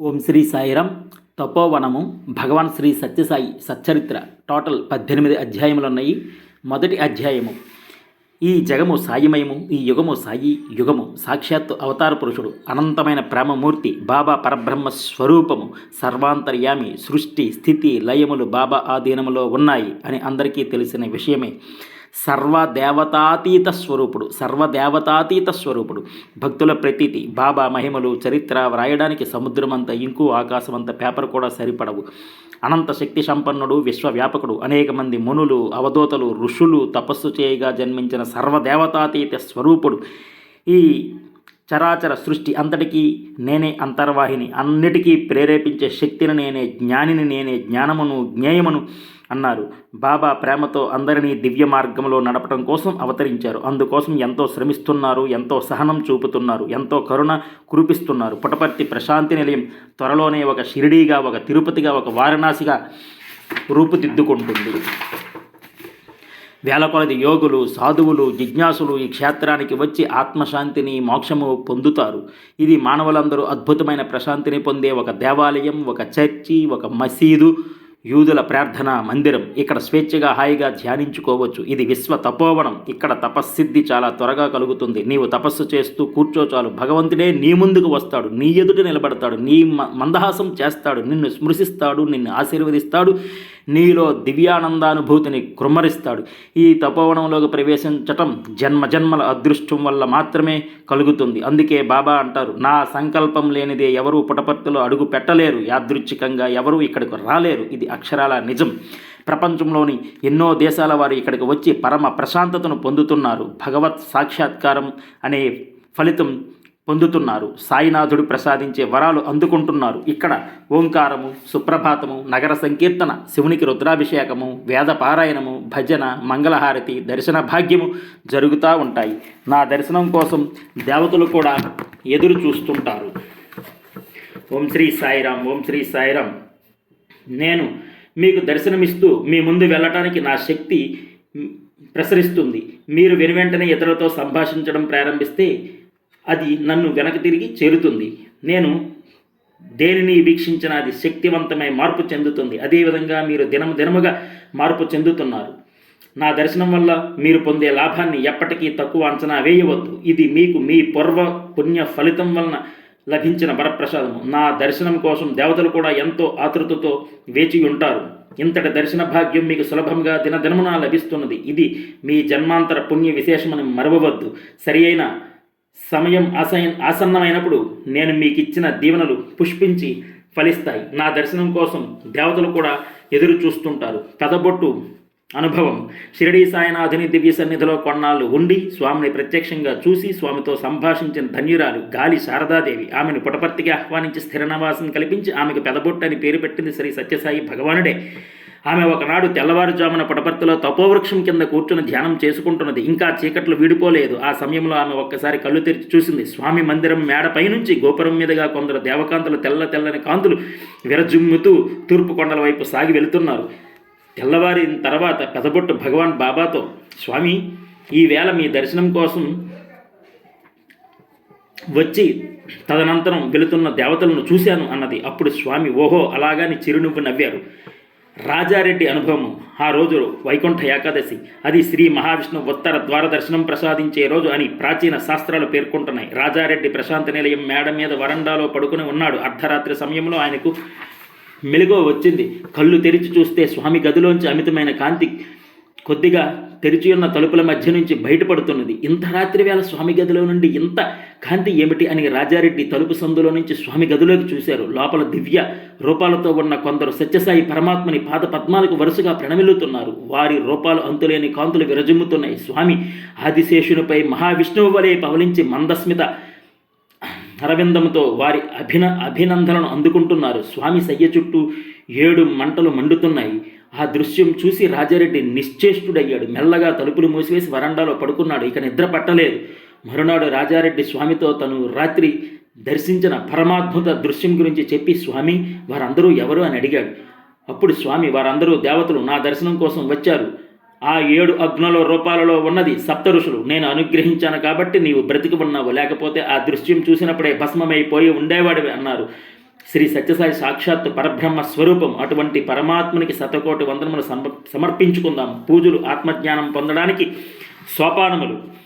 ఓం శ్రీ సాయిరామ్. తపోవనము భగవాన్ Shri Sathya Sai Satcharitra. Total 18 అధ్యాయములు ఉన్నాయి. మొదటి అధ్యాయము. ఈ జగము సాయిమయము, ఈ యుగము సాయి యుగము. సాక్షాత్తు అవతార పురుషుడు, అనంతమైన ప్రేమమూర్తి, బాబా పరబ్రహ్మ స్వరూపము, సర్వాంతర్యామి. సృష్టి స్థితి లయములు బాబా ఆధీనములో ఉన్నాయి అని అందరికీ తెలిసిన విషయమే. సర్వదేవతాతీత స్వరూపుడు, భక్తుల ప్రతీతి. బాబా మహిమలు చరిత్ర వ్రాయడానికి సముద్రమంత ఇంకు, ఆకాశమంత పేపర్ కూడా సరిపడవు. అనంత శక్తి సంపన్నుడు, విశ్వవ్యాపకుడు. అనేక మంది మునులు, అవధూతలు, ఋషులు తపస్సు చేయగా జన్మించిన సర్వదేవతాతీత స్వరూపుడు. ఈ చరాచర సృష్టి అంతటికీ నేనే అంతర్వాహిని, అన్నిటికీ ప్రేరేపించే శక్తిని నేనే, జ్ఞానిని నేనే, జ్ఞానమును జ్ఞేయమును అన్నారు. బాబా ప్రేమతో అందరినీ దివ్య మార్గంలో నడపడం కోసం అవతరించారు. అందుకోసం ఎంతో శ్రమిస్తున్నారు, ఎంతో సహనం చూపుతున్నారు, ఎంతో కరుణ కురిపిస్తున్నారు. పుటపర్తి ప్రశాంతి నిలయం త్వరలోనే ఒక షిరిడీగా, ఒక తిరుపతిగా, ఒక వారణాసిగా రూపుదిద్దుకుంటుంది. వేల కొలది యోగులు, సాధువులు, జిజ్ఞాసులు ఈ క్షేత్రానికి వచ్చి ఆత్మశాంతిని, మోక్షము పొందుతారు. ఇది మానవులందరూ అద్భుతమైన ప్రశాంతిని పొందే ఒక దేవాలయం, ఒక చర్చి, ఒక మసీదు, యూదుల ప్రార్థనా మందిరం. ఇక్కడ స్వేచ్ఛగా హాయిగా ధ్యానించుకోవచ్చు. ఇది విశ్వ తపోవనం. ఇక్కడ తపస్సిద్ధి చాలా త్వరగా కలుగుతుంది. నీవు తపస్సు చేస్తూ కూర్చోచాలు, భగవంతుడే నీ ముందుకు వస్తాడు, నీ ఎదుట నిలబడతాడు, నీ మందహాసం చేస్తాడు, నిన్ను స్మృశిస్తాడు, నిన్ను ఆశీర్వదిస్తాడు, నీలో దివ్యానందానుభూతిని కృమ్మరిస్తాడు. ఈ తపోవనంలోకి ప్రవేశించటం జన్మజన్మల అదృష్టం వల్ల మాత్రమే కలుగుతుంది. అందుకే బాబా అంటారు, నా సంకల్పం లేనిదే ఎవరూ పుటపర్తిలో అడుగు పెట్టలేరు, యాదృచ్ఛికంగా ఎవరూ ఇక్కడికి రాలేరు. ఇది అక్షరాల నిజం. ప్రపంచంలోని ఎన్నో దేశాల వారు ఇక్కడికి వచ్చి పరమ ప్రశాంతతను పొందుతున్నారు. భగవత్ సాక్షాత్కారం అనే ఫలితం పొందుతున్నారు. సాయినాథుడు ప్రసాదించే వరాలు అందుకుంటున్నారు. ఇక్కడ ఓంకారము, సుప్రభాతము, నగర సంకీర్తన, శివునికి రుద్రాభిషేకము, వేద పారాయణము, భజన, మంగళహారతి, దర్శన భాగ్యము జరుగుతూ ఉంటాయి. నా దర్శనం కోసం దేవతలు కూడా ఎదురు చూస్తుంటారు. ఓం శ్రీ సాయిరామ్. ఓం శ్రీ సాయిరామ్. నేను మీకు దర్శనమిస్తూ మీ ముందు వెళ్ళటానికి నా శక్తి ప్రసరిస్తుంది. మీరు వెనువెంటనే ఇతరులతో సంభాషించడం ప్రారంభిస్తే అది నన్ను వెనక్కి తిరిగి చేరుతుంది. నేను దేనిని వీక్షించిన అది శక్తివంతమై మార్పు చెందుతుంది. అదేవిధంగా మీరు దినముగా మార్పు చెందుతున్నారు. నా దర్శనం వల్ల మీరు పొందే లాభాన్ని ఎప్పటికీ తక్కువ అంచనా వేయవద్దు. ఇది మీకు మీ పూర్వ పుణ్య ఫలితం వలన లభించిన వరప్రసాదము. నా దర్శనం కోసం దేవతలు కూడా ఎంతో ఆతృతతో వేచి ఉంటారు. ఇంతటి దర్శన భాగ్యం మీకు సులభంగా దినదినమున లభిస్తున్నది. ఇది మీ జన్మాంతర పుణ్య విశేషమని మరవవద్దు. సరి అయిన సమయం ఆసన్నమైనప్పుడు నేను మీకు ఇచ్చిన దీవెనలు పుష్పించి ఫలిస్తాయి. నా దర్శనం కోసం దేవతలు కూడా ఎదురు చూస్తుంటారు. పెదబొట్టు అనుభవం. షిరిడీ సాయినాథుని దివ్య సన్నిధిలో కొన్నాళ్ళు ఉండి స్వామిని ప్రత్యక్షంగా చూసి స్వామితో సంభాషించిన ధన్యురాలు గాలి శారదాదేవి. ఆమెను పుటపర్తికి ఆహ్వానించి స్థిర నివాసం కల్పించి ఆమెకు పెదబొట్టు అని పేరు పెట్టింది శ్రీ సత్యసాయి భగవానుడే. ఆమె ఒకనాడు తెల్లవారుజామున పుటపర్తిలో తపోవృక్షం కింద కూర్చుని ధ్యానం చేసుకుంటున్నది. ఇంకా చీకట్లు వీడిపోలేదు. ఆ సమయంలో ఆమె ఒక్కసారి కళ్ళు తెరిచి చూసింది. స్వామి మందిరం మేడపై నుంచి గోపురం మీదుగా కొందరు దేవకాంతులు తెల్లని కాంతులు విరజుమ్ముతూ తూర్పు కొండల వైపు సాగి వెళుతున్నారు. తెల్లవారిన తర్వాత పెదబొట్టు భగవాన్ బాబాతో, స్వామి, ఈవేళ మీ దర్శనం కోసం వచ్చి తదనంతరం వెళుతున్న దేవతలను చూశాను అన్నది. అప్పుడు స్వామి ఓహో అలాగాని చిరునవ్వు నవ్వారు. రాజారెడ్డి అనుభవము. ఆ రోజు వైకుంఠ ఏకాదశి. అది శ్రీ మహావిష్ణు ఉత్తర ద్వార దర్శనం ప్రసాదించే రోజు అని ప్రాచీన శాస్త్రాలు పేర్కొంటున్నాయి. రాజారెడ్డి ప్రశాంత నిలయం మేడ మీద వరండాలో పడుకుని ఉన్నాడు. అర్ధరాత్రి సమయంలో ఆయనకు మెలుగు వచ్చింది. కళ్ళు తెరిచి చూస్తే స్వామి గదిలోంచి అమితమైన కాంతి కొద్దిగా తెరిచి ఉన్న తలుపుల మధ్య నుంచి బయటపడుతున్నది. ఇంత రాత్రి వేళ స్వామి గదిలో నుండి ఇంత కాంతి ఏమిటి అని రాజారెడ్డి తలుపు సందులో నుంచి స్వామి గదిలోకి చూశారు. లోపల దివ్య రూపాలతో ఉన్న కొందరు సత్యసాయి పరమాత్మని పాద పద్మాలకు వరుసగా ప్రణమిల్లుతున్నారు. వారి రూపాలు అంతులేని కాంతులు విరజిమ్ముతున్నాయి. స్వామి ఆదిశేషునిపై మహావిష్ణువు వలె పవలించి మందస్మిత అరవిందంతో వారి అభినందనలను అందుకుంటున్నారు. స్వామి సయ్య చుట్టూ 7 మంటలు మండుతున్నాయి. ఆ దృశ్యం చూసి రాజారెడ్డి నిశ్చేష్టుడయ్యాడు. మెల్లగా తలుపులు మూసివేసి వరండాలో పడుకున్నాడు. ఇక నిద్ర పట్టలేదు. మరునాడు రాజారెడ్డి స్వామితో తను రాత్రి దర్శించిన పరమాద్భుత దృశ్యం గురించి చెప్పి, స్వామి, వారందరూ ఎవరు అని అడిగాడు. అప్పుడు స్వామి, వారందరూ దేవతలు నా దర్శనం కోసం వచ్చారు. ఆ 7 అగ్నుల రూపాలలో ఉన్నది సప్త ఋషులు. నేను అనుగ్రహించాను కాబట్టి నీవు బ్రతికి ఉన్నావు, లేకపోతే ఆ దృశ్యం చూసినప్పుడే భస్మమైపోయి ఉండేవాడివి అన్నారు. శ్రీ సత్యసాయి సాక్షాత్ పరబ్రహ్మ స్వరూపం. అటువంటి పరమాత్మనికి శతకోటి వందనములు సమర్పించుకుందాం. పూజలు ఆత్మజ్ఞానం పొందడానికి సోపానములు.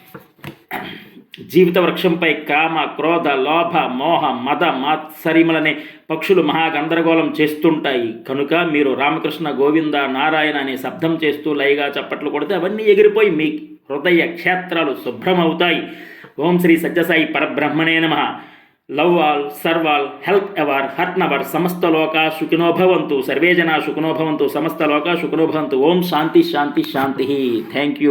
జీవిత వృక్షంపై కామ, క్రోధ, లోభ, మోహ, మద, మాత్సర్యములనే పక్షులు మహాగందరగోళం చేస్తుంటాయి. కనుక మీరు రామకృష్ణ గోవింద నారాయణ అనే శబ్దం చేస్తూ లయగా చప్పట్లు కొడితే అవన్నీ ఎగిరిపోయి మీ హృదయ క్షేత్రాలు శుభ్రమవుతాయి. ఓం శ్రీ సత్యసాయి పరబ్రహ్మణే నమః. Love all, serve all, help ever, hurt never, సమస్త లోకా సుఖినో భవంతు, సర్వే జనా సుఖినో భవంతు, సమస్త లోకా సుఖినో భవంతు. ఓం శాంతి శాంతి శాంతి. Thank you.